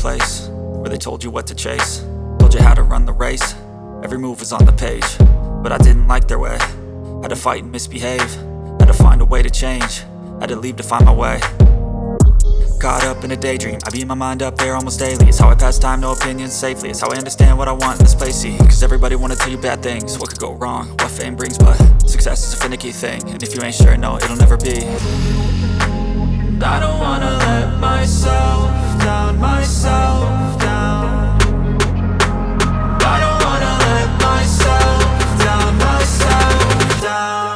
place where they told you what to chase, told you how to run the race. Every move was on the page, but I didn't like their way. Had to fight and misbehave, had to find a way to change, had to leave to find my way. Caught up in a daydream, I beat my mind up there almost daily. It's how I pass time, no opinions safely. It's how I understand what I want in this place, see. Cause everybody wanna tell you bad things, what could go wrong, what fame brings. But success is a finicky thing, and if you ain't sure, no, it'll never be. I don't wanna let myself down, myself down. I don't wanna let myself down, myself down.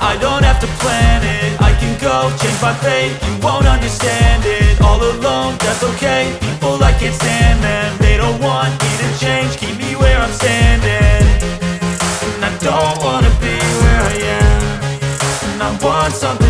I don't have to plan it, I can go change my fate. You won't understand it, all alone, that's okay. People, I can't stand them, they don't want me to change. Keep me where I'm standing, and I don't wanna be where I am. And I want something